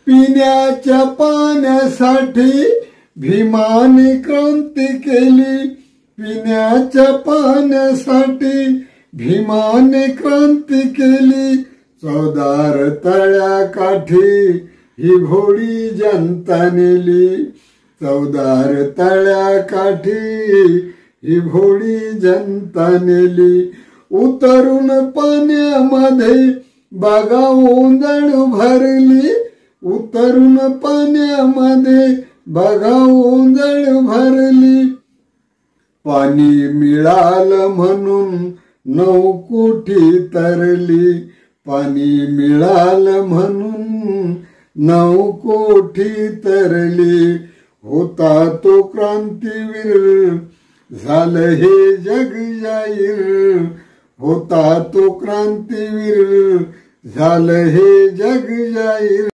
पिण्याच्या पाण्यासाठी भीमाने क्रांती केली, पिण्याच्या पाण्यासाठी भीमाने क्रांती केली। चौदार तळ्याकाठी ही भोळी जनता नेली, चौदार तळ्याकाठी ही भोळी जनता नेली। उतरून पाण्यामध्ये बघा ओंजळ भरली, उतरून पाण्यामध्ये बघा ओंजळ भरली। पाणी मिळालं म्हणून 9 कोटी तरली, पाणी मिळालं म्हणून 9 कोटी तरली। होता तो क्रांतीवीर झालं हे जग जाहीर, होता तो क्रांतीवीर झालं हे जग जाहीर।